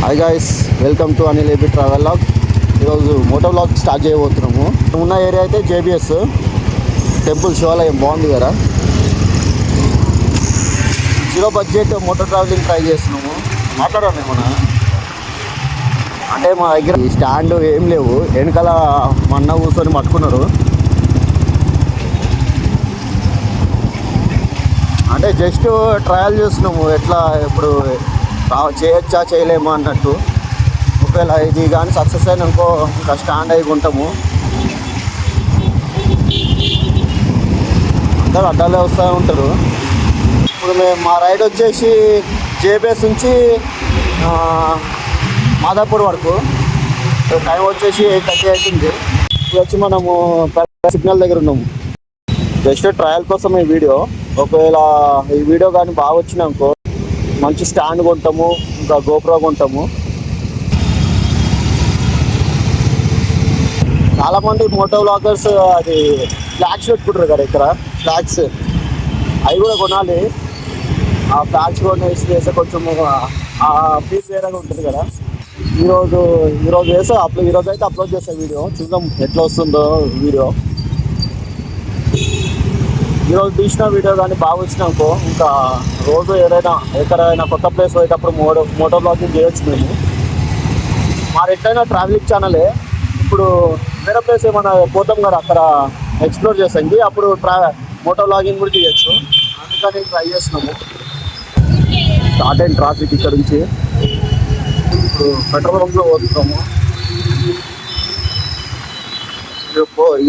Hi guys, welcome to Anil AB travel log. ఈరోజు moto vlog start చేయబోతున్నాము. ఉన్న area అయితే జేబిఎస్ టెంపుల్ శివాలయం బాగుంది కదా. Zero budget moto travelling try చేస్తున్నాము. మాట్లాడాలి ఏమన్నా అంటే మా దగ్గర స్టాండ్ ఏం లేవు, వెనకాల మా అన్న కూర్చొని పట్టుకున్నారు. అంటే జస్ట్ ట్రయల్ చేస్తున్నాము, ఎట్లా ఇప్పుడు చేయొచ్చా చేయలేమా అన్నట్టు. ఒకవేళ ఇది కానీ సక్సెస్ అయినాకో ఇంకా స్టాండ్ అయి ఉంటాము. అందరూ అడ్డాలే వస్తూ ఉంటారు. ఇప్పుడు మేము మా రైడ్ వచ్చేసి జేబిఎస్ నుంచి మాదాపూర్ వరకు. టైం వచ్చేసి 8:30 అవుతుంది. ఇప్పుడు వచ్చి మనము సిగ్నల్ దగ్గర ఉన్నాము. జస్ట్ ట్రయల్ కోసం ఈ వీడియో. ఒకవేళ ఈ వీడియో కానీ బాగా వచ్చినాకో మంచి స్టాండ్ కొంటాము, ఇంకా గోప్రో కొంటాము. చాలామంది మోటో వ్లాగర్స్ అది ఫ్లాగ్స్ పెట్టుకుంటారు కదా, ఇక్కడ ఫ్లాగ్స్ అవి కూడా కొనాలి. ఆ ఫ్లాగ్స్ కొనేసి వేస్తే కొంచెం ఆ పీస్ వేరేగా ఉంటుంది కదా. ఈరోజు వేస్తే ఈరోజు అయితే అప్లోడ్ చేస్తాను వీడియో. చూద్దాం ఎట్లా వస్తుందో వీడియో. ఈరోజు తీసిన వీడియో కానీ బాగా వచ్చినాకో ఇంకా రోజు ఎక్కడైనా కొత్త ప్లేస్ పోయేటప్పుడు మోటో వ్లాగింగ్ చేయొచ్చు మేము. మా ఎట్లయినా ట్రావెలింగ్ ఛానలే. ఇప్పుడు వేరే ప్లేస్ ఏమైనా పోతాం కదా, అక్కడ ఎక్స్ప్లోర్ చేసాండి, అప్పుడు మోటో వ్లాగింగ్ కూడా చేయొచ్చు. అందుకని ట్రై చేస్తున్నాము. స్టార్ట్ అయిన ట్రాఫిక్ ఇక్కడ నుంచి. ఇప్పుడు పెట్రోల్ బంక్లో పోతున్నాము.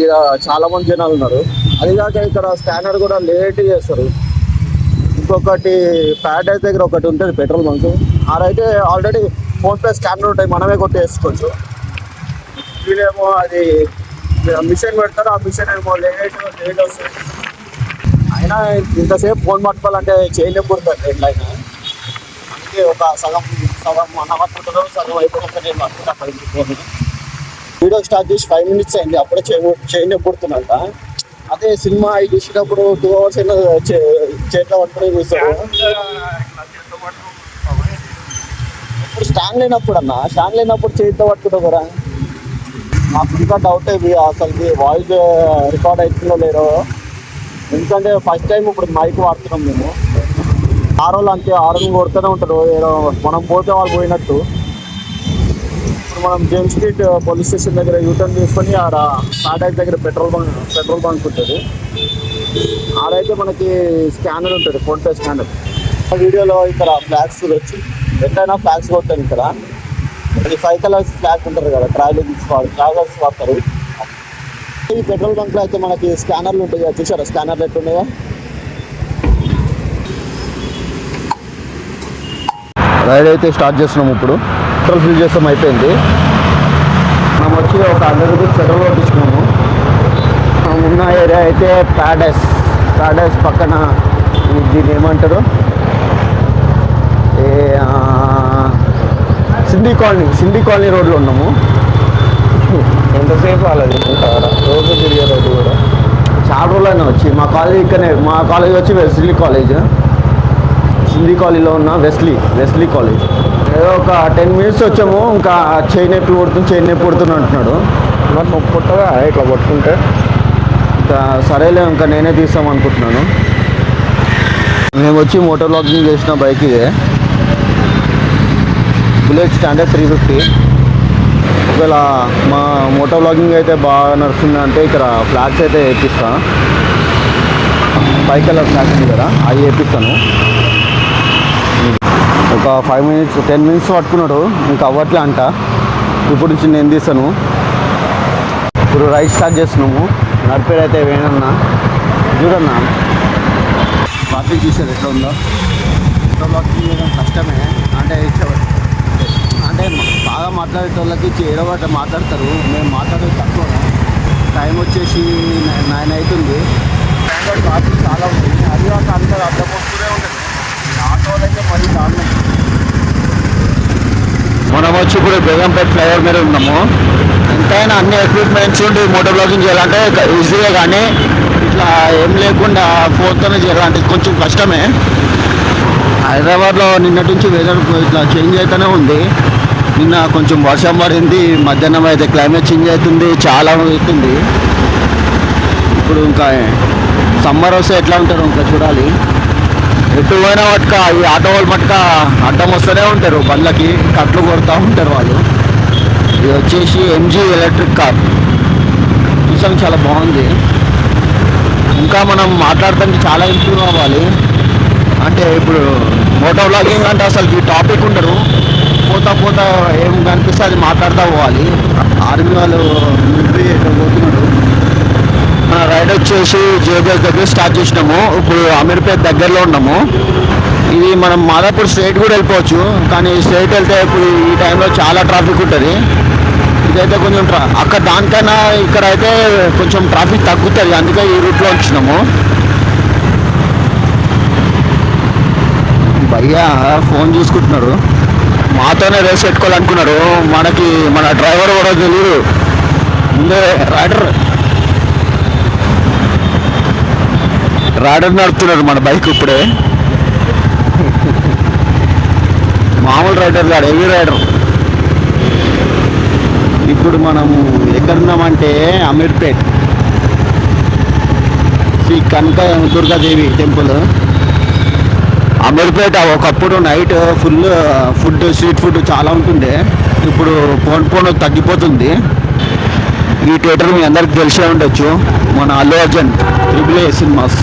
ఇక చాలా మంది జనాలు ఉన్నారు. అదిగాక ఇక్కడ స్కానర్ కూడా లేట్ చేస్తారు. ఇంకొకటి ప్యారడైజ్ దగ్గర ఒకటి ఉంటుంది పెట్రోల్ బంక్. ఆడైతే ఆల్రెడీ ఫోన్పే స్కానర్ ఉంటాయి, మనమే కొట్టేసుకోవచ్చు. వీళ్ళేమో అది మిషన్ పెడతారు, ఆ మిషన్ ఏమో లేట్ వస్తుంది. అయినా ఇంతసేపు ఫోన్ పట్టుకోవాలంటే చేయలే పుడుతుంది ఎట్లయినా. అందుకే ఒక సగం మన పట్టుకుంటారు, సగం అయిపోయినాక నేను పట్టుకుంటా ఫోన్. వీడియో స్టార్ట్ చేసి 5 minutes అయింది, అప్పుడే చేయనే పుడుతున్నంట. అదే సినిమా అవి చూసేటప్పుడు 2 hours అయినా చేతిలో పట్టుకుని చూస్తాడు. ఇప్పుడు స్టాండ్ లేనప్పుడు చేతితో పట్టుకుంటావు కదా. నాకు ఇంకా డౌట్ అయింది అసలు వాయిస్ రికార్డ్ అవుతుందో లేదో. ఎందుకంటే ఫస్ట్ టైం ఇప్పుడు మైక్ వాడుతున్నాం మేము. ఆరోళ్ళు అంతే, ఆరోని కొడుతూనే ఉంటారు ఏదో మనం పోతే వాళ్ళు పోయినట్టు. ఇప్పుడు మనం జేమ్స్ స్ట్రీట్ పోలీస్ స్టేషన్ దగ్గర యూటర్న్ తీసుకొని ఆడ ప్యారడైజ్ దగ్గర పెట్రోల్ బంక్ ఉంటుంది. ఆడైతే మనకి స్కానర్ ఉంటుంది, ఫోన్పే స్కానర్. వీడియోలో ఇక్కడ ఫ్లాగ్స్ వచ్చి ఎట్లయినా ఫ్లాగ్స్ కొట్టాను. ఇక్కడ అది 5 colours ఫ్లాగ్ ఉంటారు కదా, ట్రావెలర్స్ వాడతారు. ఈ పెట్రోల్ బంక్లో అయితే మనకి స్కానర్లు ఉంటాయి కదా, చూసారా స్కానర్లు ఎట్లున్నాయో. రైడ్ అయితే స్టార్ట్ చేస్తున్నాము. ఇప్పుడు పెట్రోల్ ఫిల్ చేస్తాం, అయిపోయింది. మనం వచ్చి ఒక 100 rupees పెట్రోల్ కొట్టించుకున్నాము. మనం ఉన్న ఏరియా అయితే ప్యారడైజ్ పక్కన దీన్ని ఏమంటారు, సింధీ కాలనీ రోడ్లో ఉన్నాము. ఎంతసేపు వాళ్ళది రోజు తిరిగే రోడ్డు కూడా చాలా రోజులైనా వచ్చి మా కాలేజ్ ఇక్కడనే. మా కాలేజ్ వచ్చి వెస్లీ కాలేజ్, సింధీ కాలనీలో ఉన్న వెస్లీ కాలేజ్. ఏదో ఒక 10 minutes వచ్చాము. ఇంకా చైన్ నొప్పి పుడుతుంది అంటున్నాడు. మరి నొప్పి పుట్టగా ఇట్లా పట్టుకుంటే ఇంకా సరేలే, ఇంకా నేనే తీస్తాం అనుకుంటున్నాను. మేము వచ్చి మోటో వ్లాగింగ్ చేసిన బైక్ ఇదే, బుల్లెట్ స్టాండర్డ్ 350. ఒకవేళ మా మోటో వ్లాగింగ్ అయితే బాగా నడుస్తుంది అంటే ఇక్కడ ఫ్లాగ్స్ అయితే వేపిస్తా. 5 colour ఫ్లాగ్స్ ఉంది కదా, అవి వేపిస్తాను. ఒక 10 minutes పట్టుకున్నాడు, ఇంకా అవ్వట్లే అంట. ఇప్పుడు నుంచి నేను తీస్తాను. ఇప్పుడు రైడ్ స్టార్ట్ చేస్తున్నాము. నడిపేదైతే వేణన్నా చూడన్నా. ట్రాఫిక్ చూసారు ఎట్లా ఉందో. కష్టమే అంటే బాగా మాట్లాడేటోళ్ళకి ఏడవట మాట్లాడతారు. మేము మాట్లాడేది తక్కువ. టైం వచ్చేసి 9 అవుతుంది. ట్రాఫిక్ చాలా ఉంటుంది. అది ఒక అందరూ అడ్డం వస్తూనే ఉంటుంది. ఆటోలు అయితే మరీ దారుణం. మనం వచ్చి ఇప్పుడు బేగంపేట ఫ్లైఓవర్ మీద ఉన్నాము. ఎంతైనా అన్ని ఎక్విప్మెంట్స్ ఉండి మోటో బ్లాగింగ్ చేయాలంటే ఈజీగా, కానీ ఇట్లా ఏం లేకుండా ఫోన్తోనే చేయాలంటే కొంచెం కష్టమే. హైదరాబాద్లో నిన్నటి నుంచి వెదర్ ఇట్లా చేంజ్ అవుతూనే ఉంది. నిన్న కొంచెం వర్షం పడింది, మధ్యాహ్నం అయితే క్లైమేట్ చేంజ్ అవుతుంది, చాలా అవుతుంది. ఇప్పుడు ఇంకా సమ్మర్ వస్తే ఎట్లా ఉంటారు ఇంకా చూడాలి. ఎటు పోయినా మటుక ఈ ఆటో వాళ్ళు మటుక అడ్డం వస్తూనే ఉంటారు, బండ్లకి కట్లు కొడుతూ ఉంటారు వాళ్ళు. ఇది వచ్చేసి ఎంజీ ఎలక్ట్రిక్ కార్, చూసాం చాలా బాగుంది. ఇంకా మనం మాట్లాడటానికి చాలా ఇంప్రూవ్ అవ్వాలి. అంటే ఇప్పుడు మోటో వ్లాగింగ్ అంటే అసలు ఈ టాపిక్ ఉండరు, పోతా పోతా ఏం కనిపిస్తే అది మాట్లాడుతూ పోవాలి. ఆర్మీ వాళ్ళు మిలిటరీ ఎక్కడ పోతున్నాడు. మన రైడ్ వచ్చేసి జేబీఎస్ దగ్గర స్టార్ట్ చేసినాము. ఇప్పుడు అమీర్పేట్ దగ్గరలో ఉన్నాము. ఇది మనం మాదాపూర్ స్ట్రైట్ కూడా వెళ్ళిపోవచ్చు, కానీ స్ట్రైట్ వెళ్తే ఇప్పుడు ఈ టైంలో చాలా ట్రాఫిక్ ఉంటుంది. ఇదైతే కొంచెం అక్కడ దానికన్నా ఇక్కడ అయితే కొంచెం ట్రాఫిక్ తగ్గుతుంది, అందుకే ఈ రూట్లో వచ్చినాము. భయ్యా ఫోన్ చూసుకుంటున్నారు, మాతోనే రేస్ పెట్టుకోవాలనుకున్నారు. మనకి మన డ్రైవర్ కూడా తెలియదు, ముందే రైడర్ నడుపుతున్నారు మన బైక్. ఇప్పుడే మామూలు రైడర్ కాదు, హెవీ రైడర్. ఇప్పుడు మనము ఎక్కడున్నామంటే అమీర్పేట్ శ్రీ కనక దుర్గాదేవి టెంపుల్. అమీర్పేట ఒకప్పుడు night full food, street food చాలా ఉంటుండే, ఇప్పుడు పోను తగ్గిపోతుంది. ఈ థియేటర్ మీ అందరికి తెలిసే ఉండొచ్చు, మన Allu Arjun triple A cinemas.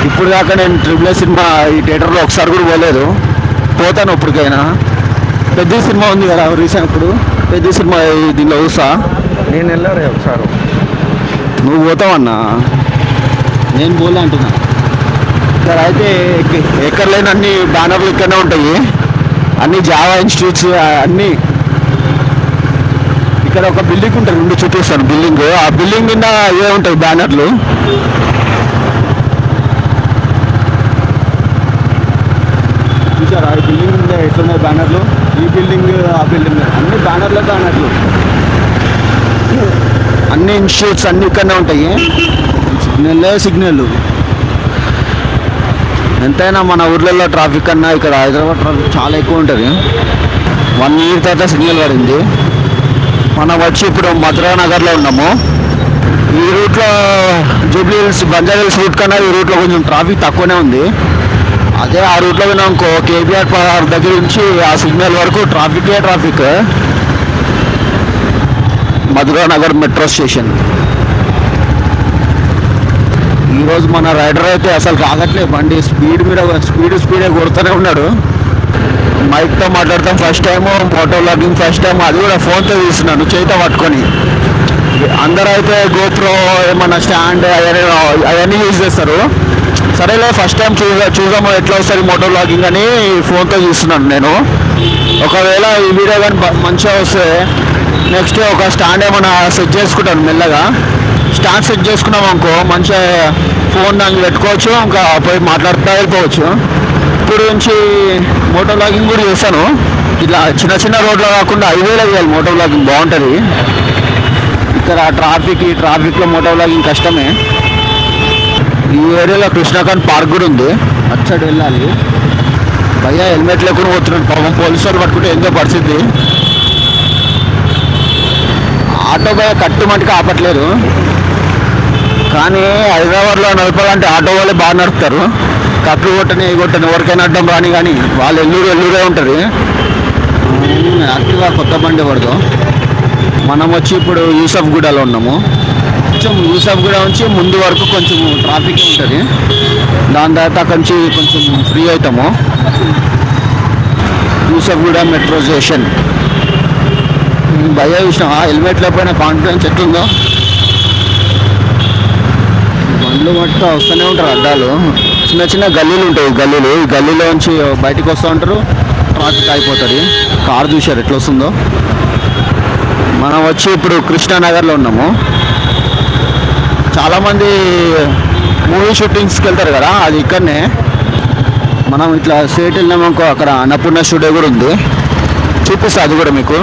ఇప్పుడు దాకా నేను ట్రిపుల్ ఏ సినిమా ఈ థియేటర్లో ఒకసారి కూడా పోలేదు, పోతాను ఇప్పటికైనా. పెద్ద సినిమా ఉంది కదా రీసెంట్, ఇప్పుడు పెద్ద సినిమా దీనిలో చూసా. నేను వెళ్ళారే ఒకసారి. నువ్వు పోతావన్నా, నేను పోలే అంటున్నా. ఇక్కడ అయితే ఎక్కడ లేని అన్ని బ్యానర్లు ఇక్కడనే ఉంటాయి, అన్ని జావా ఇన్స్టిట్యూట్స్ అన్నీ. ఇక్కడ ఒక బిల్డింగ్ ఉంటుంది, ముందు చూపిస్తాను బిల్డింగ్. ఆ బిల్డింగ్ కింద ఏ ఉంటాయి బ్యానర్లు. చూసారా ఈ బిల్డింగ్ మీద ఎట్లున్నాయి బ్యానర్లు, ఈ బిల్డింగ్ ఆ బిల్డింగ్ అన్ని బ్యానర్లు. అన్ని ఇన్స్టిట్యూట్స్ అన్ని ఇక్కడనే ఉంటాయి. సిగ్నల్ ఎంతైనా మన ఊర్లలో ట్రాఫిక్ కన్నా ఇక్కడ హైదరాబాద్ ట్రాఫిక్ చాలా ఎక్కువ ఉంటుంది. 1 year తర్వాత సిగ్నల్ పడింది. మనం వచ్చి ఇప్పుడు మధురా నగర్లో ఉన్నాము. ఈ రూట్లో జూబ్లీ హిల్స్, బంజారా హిల్స్ రూట్ కన్నా ఈ రూట్లో కొంచెం ట్రాఫిక్ తక్కువనే ఉంది. అదే ఆ రూట్లో విన్నాం ఇంకో కేబీఆర్ పార్క్ దగ్గర నుంచి ఆ సిగ్నల్ వరకు traffic. Madhura Nagar metro station. ఈరోజు మన రైడర్ అయితే అసలు రాగట్లేదు, బండి స్పీడే కొడుతూనే ఉన్నాడు. మైక్తో మాట్లాడతాం first time, moto vlogging first time, అది కూడా ఫోన్తో తీస్తున్నాను చేయితో పట్టుకొని. అందరూ అయితే గోప్రో ఏమన్నా స్టాండ్ అవన్నీ యూజ్ చేస్తారు. సరేలే ఫస్ట్ టైం చూద్దాము ఎట్లా వస్తుంది మోటో వ్లాగింగ్ అని ఫోన్తో చూస్తున్నాను నేను. ఒకవేళ ఈ వీడియో కానీ మంచిగా వస్తే నెక్స్ట్ ఒక స్టాండ్ ఏమైనా సెట్ చేసుకుంటాను మెల్లగా. స్టాండ్ సెట్ చేసుకున్నాం అనుకో మంచిగా ఫోన్ దాన్ని పెట్టుకోవచ్చు, ఇంకా పోయి మాట్లాడుతూ వెళ్ళిపోవచ్చు. ఇప్పుడు నుంచి మోటో వ్లాగింగ్ కూడా చేస్తాను. ఇట్లా చిన్న రోడ్లో కాకుండా హైవేలో చేయాలి మోటో వ్లాగింగ్, బాగుంటుంది. ఇక్కడ ట్రాఫిక్లో మోటో వ్లాగింగ్ కష్టమే. ఈ ఏరియాలో కృష్ణాకాంత్ పార్క్ కూడా ఉంది, అటు సైడ్ వెళ్ళాలి. భయ్యా హెల్మెట్ లేకుండా పోతున్నాడు, పాపం పోలీసు వాళ్ళు పట్టుకుంటే ఎంతో పరిస్థితి. ఆటో భయ కట్టుమంటికి ఆపట్లేదు, కానీ హైదరాబాద్లో నడపాలంటే ఆటో వాళ్ళే బాగా నడుపుతారు. కట్లు కొట్టని ఎవరికైనా అడ్డం రాని, కానీ వాళ్ళు ఎల్లూరే ఉంటుంది. యాక్టివ్గా కొత్త బండి పడదు. మనం వచ్చి ఇప్పుడు యూసఫ్గూడలో ఉన్నాము. కొంచెం యూసఫ్గూడ నుంచి ముందు వరకు కొంచెం ట్రాఫిక్ ఉంటుంది, దాని తర్వాత అక్కడి నుంచి కొంచెం ఫ్రీ అవుతాము. Yousufguda metro station. భయ చూసినా హెల్మెట్ లేకపోయినా కాన్ఫిడెన్స్ ఎట్లుందో. బండ్లు మట్టుగా వస్తూనే ఉంటారు అడ్డాలు. చిన్న గల్లీలు ఉంటాయి, ఈ గల్లీలో నుంచి బయటకు వస్తూ ఉంటారు, ట్రాఫిక్ అయిపోతుంది. కార్ చూశారు ఎట్లా వస్తుందో. మనం వచ్చి ఇప్పుడు కృష్ణానగర్లో ఉన్నాము. చాలామంది మూవీ షూటింగ్స్కి వెళ్తారు కదా, అది ఇక్కడనే. మనం ఇట్లా స్ట్రేట్ వెళ్ళినామనుకో అక్కడ అన్నపూర్ణ స్టూడియో కూడా ఉంది, చూపిస్తా అది కూడా మీకు.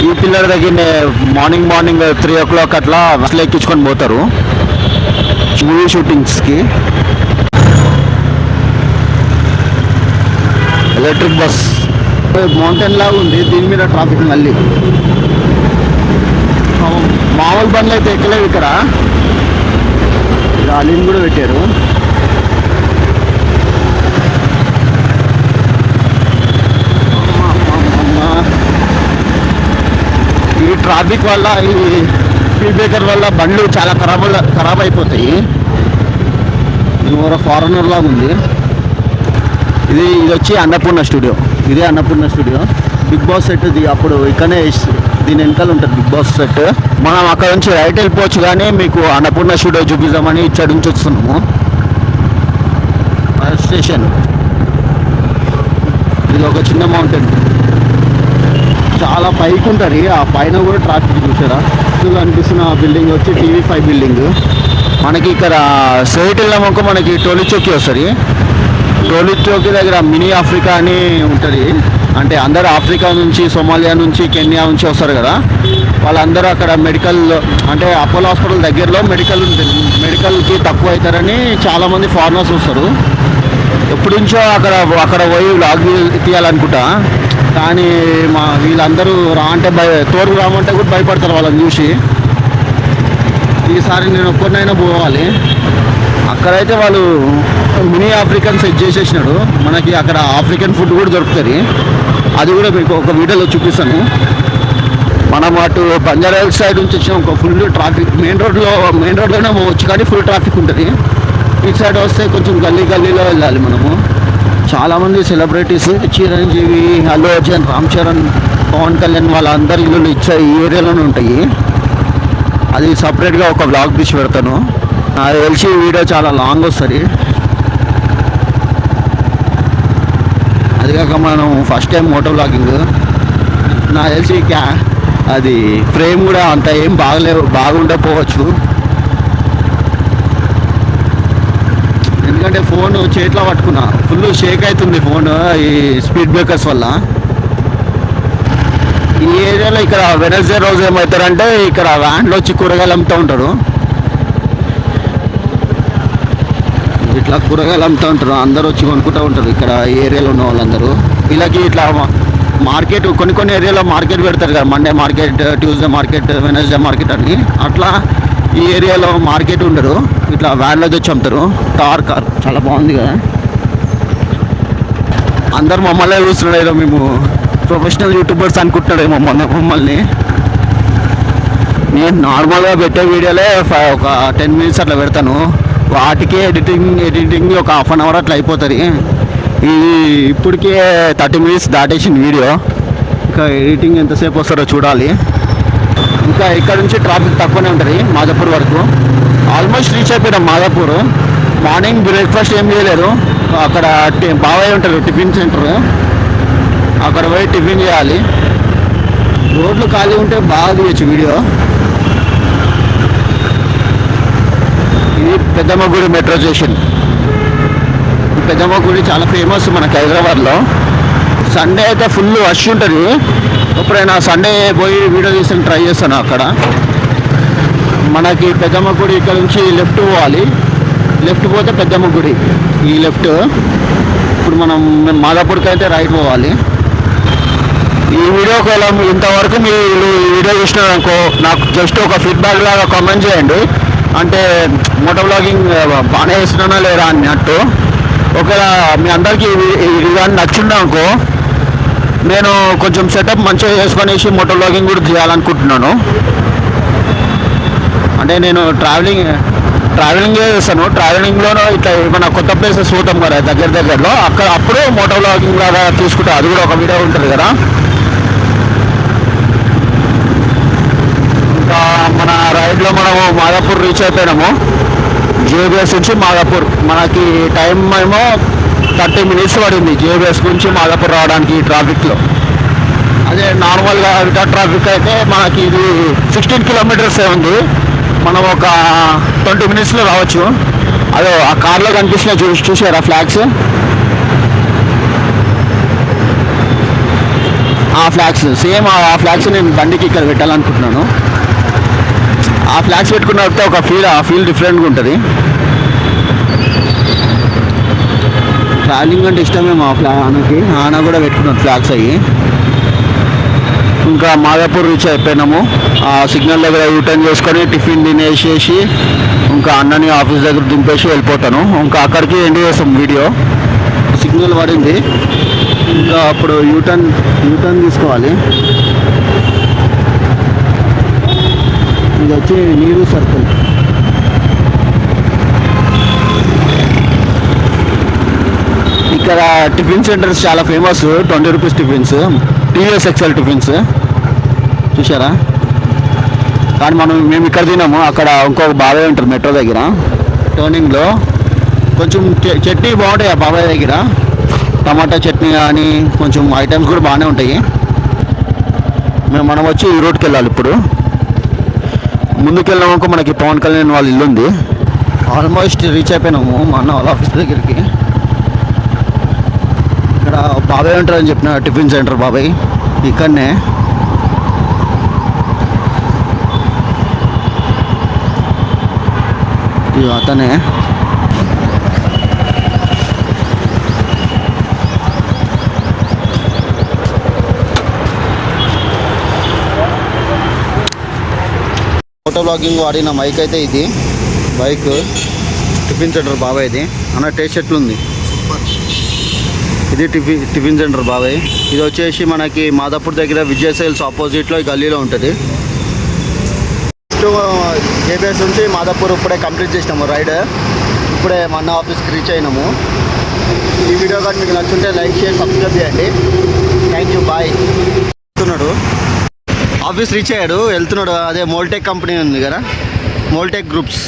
ఈ పిల్లల దగ్గరనే మార్నింగ్ 3 o'clock అట్లా బస్సులు ఎక్కించుకొని పోతారు మూవీ షూటింగ్స్కి. ఎలక్ట్రిక్ బస్ మౌంటైన్ లాగా ఉంది, దీని మీద ట్రాఫిక్ మళ్ళీ. మామూలు బండ్లు అయితే ఎక్కలేవు ఇక్కడ, గాలిని కూడా పెట్టారు. ఈ ట్రాఫిక్ వల్ల, ఈ స్పీడ్ బ్రేకర్ వల్ల బండ్లు చాలా ఖరాబ్ అయిపోతాయి. ఇది ఒక ఫారెనర్ లాగా ఉంది. ఇది వచ్చి అన్నపూర్ణ స్టూడియో. ఇదే Annapurna studio. Big boss set ఇది అప్పుడు ఇక్కడనే దీని వెనకాల ఉంటుంది బిగ్ బాస్ సెట్. మనం అక్కడ నుంచి రైట్ వెళ్ళిపోవచ్చు, కానీ మీకు అన్నపూర్ణ స్టూడియో చూపిద్దామని ఇచ్చడి నుంచి వస్తున్నాము. Fire station. ఇది ఒక చిన్న మౌంటైన్, చాలా పైకి ఉంటుంది. ఆ పైన కూడా ట్రాఫిక్ చూసారా. అనిపిస్తున్న బిల్డింగ్ వచ్చి TV5 బిల్డింగ్. మనకి ఇక్కడ స్ట్రైట్ వెళ్ళామనుకో మనకి టోలీ చౌకీ వస్తుంది. టోలీ చౌకీ దగ్గర మినీ ఆఫ్రికా అని ఉంటుంది. అంటే అందరూ ఆఫ్రికా నుంచి, సోమాలియా నుంచి, కెన్యా నుంచి వస్తారు కదా. వాళ్ళందరూ అక్కడ మెడికల్, అంటే అపోలో హాస్పిటల్ దగ్గరలో మెడికల్ ఉంటుంది. మెడికల్కి తక్కువ అవుతారని చాలామంది ఫారినర్స్ వస్తారు. ఎప్పటి నుంచో అక్కడ పోయి వ్లాగ్ తీయాలనుకుంటా, కానీ వీళ్ళందరూ అంటే తోడుకు రామంటే కూడా భయపడతారు వాళ్ళని చూసి. ఈసారి నేను ఒక్కరినైనా పోవాలి. అక్కడైతే వాళ్ళు మినీ ఆఫ్రికన్ సెట్ చేసేసినాడు. మనకి అక్కడ ఆఫ్రికన్ ఫుడ్ కూడా దొరుకుతుంది. అది కూడా మీకు ఒక వీడియోలో చూపిస్తాను. మనం అటు బంజారా హిల్స్ సైడ్ నుంచి వచ్చిన ఒక ఫుల్ ట్రాఫిక్. మెయిన్ రోడ్లోనే పోవచ్చు, కానీ ఫుల్ ట్రాఫిక్ ఉంటుంది. ఇటు సైడ్ వస్తే కొంచెం గల్లీలో వెళ్ళాలి మనము. చాలామంది సెలబ్రిటీస్, చిరంజీవి, అల్లు అర్జున్, రామ్ చరణ్, పవన్ కళ్యాణ్ వాళ్ళందరి ఇల్లు ఈ ఏరియాలోనే ఉంటాయి. అది సపరేట్గా ఒక వ్లాగ్ తీసి పెడతాను. నాకు తెలిసి వీడియో చాలా లాంగ్ వస్తుంది. అది కాక మనం ఫస్ట్ టైం మోటో వ్లాగింగ్. నాకు తెలిసి అది ఫ్రేమ్ కూడా అంత ఏం బాగుండకపోవచ్చు, ఎందుకంటే ఫోన్ చేతిలో పట్టుకున్నా, ఫుల్ షేక్ అవుతుంది ఫోన్ ఈ స్పీడ్ బ్రేకర్స్ వల్ల. ఈ ఏరియాలో ఇక్కడ వెనస్డే రోజు ఏమవుతారంటే ఇక్కడ వ్యాన్లో వచ్చి కూరగాయలు అమ్ముతూ ఉంటారు. ఇట్లా కూరగాయలు అమ్ముతూ ఉంటారు, అందరూ వచ్చి కొనుక్కుంటూ ఉంటారు ఇక్కడ ఈ ఏరియాలో ఉన్న వాళ్ళందరూ. వీళ్ళకి ఇట్లా మార్కెట్, కొన్ని ఏరియాలో మార్కెట్ పెడతారు కదా, Monday market, Tuesday market, Wednesday market అని. అట్లా ఈ ఏరియాలో మార్కెట్ ఉండరు, ఇట్లా వ్యాన్లో తెచ్చి అమ్ముతారు. కార్ చాలా బాగుంది కదా. అందరు మమ్మల్ని చూస్తున్నాడు, ఏదో మేము ప్రొఫెషనల్ యూట్యూబర్స్ అనుకుంటున్నాడేమో మమ్మల్ని. నేను నార్మల్గా పెట్టే వీడియోలే ఒక 10 minutes అట్లా పెడతాను. వాటికే ఎడిటింగ్ ఒక 1/2 hour అట్లా అయిపోతుంది. ఇది ఇప్పటికే 30 minutes దాటేసింది వీడియో. ఇంకా ఎడిటింగ్ ఎంతసేపు వస్తారో చూడాలి. ఇంకా ఇక్కడ నుంచి ట్రాఫిక్ తక్కువనే ఉంటుంది మాదాపూర్ వరకు. ఆల్మోస్ట్ రీచ్ అయిపోయినాం మాదాపూర్. మార్నింగ్ బ్రేక్ఫాస్ట్ ఏం చేయలేదు. అక్కడ బాబాయ్ ఉంటారు టిఫిన్ సెంటర్, అక్కడ పోయి టిఫిన్ చేయాలి. రోడ్లు ఖాళీ ఉంటే బాగా తీయచ్చు వీడియో. ఇది పెద్దమ్మ గుడి మెట్రో స్టేషన్. పెద్దమ్మ గుడి చాలా ఫేమస్ మనకి హైదరాబాద్లో. సండే అయితే ఫుల్ రష్ ఉంటుంది. ఎప్పుడైనా సండే పోయి వీడియో తీసి ట్రై చేస్తాను. అక్కడ మనకి పెద్దమ్మ గుడి ఇక్కడ నుంచి లెఫ్ట్ పోవాలి. లెఫ్ట్ పోతే పెద్దమ్మ గుడి, ఈ లెఫ్ట్. ఇప్పుడు మనం మాదాపూర్కి అయితే రైట్ పోవాలి. ఈ వీడియో ఒకవేళ ఇంతవరకు మీరు ఈ వీడియో చూసినారనుకో, నాకు జస్ట్ ఒక ఫీడ్బ్యాక్ లాగా కామెంట్ చేయండి. అంటే మోటో వ్లాగింగ్ బాగానే చేస్తున్నానా లేదా అన్నట్టు. ఒకవేళ మీ అందరికీ ఇది కానీ నచ్చిందా అనుకో, నేను కొంచెం సెటప్ మంచిగా చేసుకొనేసి మోటో వ్లాగింగ్ కూడా చేయాలనుకుంటున్నాను. అంటే నేను ట్రావెలింగ్ చేస్తాను. ట్రావెలింగ్లోనూ ఇట్లా ఏమైనా కొత్త ప్లేసెస్ పోతాం కదా దగ్గరలో, అప్పుడు మోటో వ్లాగింగ్ లాగా తీసుకుంటే అది కూడా ఒక వీడియో ఉంటుంది కదా. ఇంకా మన రైడ్లో మనము మాదాపూర్ రీచ్ అయిపోయినాము. జేబీఎస్ నుంచి మాదాపూర్ మనకి టైం ఏమో 30 minutes పడింది జేబీఎస్ నుంచి మాదాపూర్ రావడానికి ట్రాఫిక్లో. అదే నార్మల్గా వితౌట్ ట్రాఫిక్ అయితే మనకి ఇది 16 kilometers ఉంది. మనం ఒక 20 minutesలో రావచ్చు. అదే ఆ కార్లో కనిపిస్తున్న చూసారా ఫ్లాగ్స్, ఆ ఫ్లాగ్స్ సేమ్ ఆ ఫ్లాగ్స్ నేను బండికి ఇక్కడ పెట్టాలనుకుంటున్నాను. ఆ ఫ్లాగ్స్ పెట్టుకున్నట్టే ఒక ఫీల్ డిఫరెంట్గా ఉంటుంది. ట్రావెలింగ్ అంటే ఇష్టమే మా ఆనకి. ఆన కూడా పెట్టుకున్నాం ఫ్లాగ్స్ అయ్యి. ఇంకా మాదాపూర్ రీచ్ అయిపోయినాము. ఆ సిగ్నల్ దగ్గర యూటర్న్ చేసుకొని టిఫిన్ తినేసేసి ఇంకా అన్నని ఆఫీస్ దగ్గర దింపేసి వెళ్ళిపోతాను. ఇంకా అక్కడికి ఎండ్ చేస్తాం వీడియో. సిగ్నల్ పడింది, ఇంకా అప్పుడు యూటర్న్ తీసుకోవాలి. ఇది వచ్చి నీరు సర్కిల్. ఇక్కడ టిఫిన్ సెంటర్స్ చాలా famous. 20 rupees tiffins, TVS Excel tiffins చూసారా. కానీ మేము ఇక్కడ తినాము. అక్కడ ఇంకొక బాబాయ్ ఉంటారు మెట్రో దగ్గర టర్నింగ్లో. కొంచెం చట్నీ బాగుంటాయి ఆ బాబాయ్ దగ్గర. టమాటా చట్నీ కానీ కొంచెం ఐటమ్స్ కూడా బాగానే ఉంటాయి. మనం వచ్చి ఈ రోడ్కి వెళ్ళాలి. ఇప్పుడు ముందుకు వెళ్ళామనుకో మనకి పవన్ కళ్యాణ్ వాళ్ళ ఇల్లు ఉంది. ఆల్మోస్ట్ రీచ్ అయిపోయినాము మా అన్న వాళ్ళ ఆఫీస్ దగ్గరికి. ఇక్కడ బాబాయ్ ఉంటారని చెప్పిన టిఫిన్ సెంటర్ బాబాయ్ ఇక్కడనే. ఇది అతనే. ఫోటో బ్లాగింగ్ వాడిన మైక్ అయితే ఇది. బైక్ టిఫిన్ సెంటర్ బాబాయ్ ఇది. అన్న టేస్ట్ ఎట్లుంది? ఇది టిఫిన్ సెంటర్ బాబాయ్. ఇది వచ్చేసి మనకి మాదాపూర్ దగ్గర విజయ్ సేల్స్ ఆపోజిట్లో ఈ గల్లీలో ఉంటుంది. కేబిఎస్ నుంచి మాదాపూర్ ఇప్పుడే కంప్లీట్ చేసినాము రైడ్. ఇప్పుడే మా అన్న ఆఫీస్కి రీచ్ అయినాము. ఈ వీడియో కానీ మీకు నచ్చుంటే లైక్ చేసి సబ్స్క్రైబ్ చేయండి. Thank you, bye. వెళ్తున్నాడు, ఆఫీస్ రీచ్ అయ్యాడు, వెళ్తున్నాడు. అదే మోల్టెక్ కంపెనీ ఉంది కదా, మోల్టెక్ గ్రూప్స్.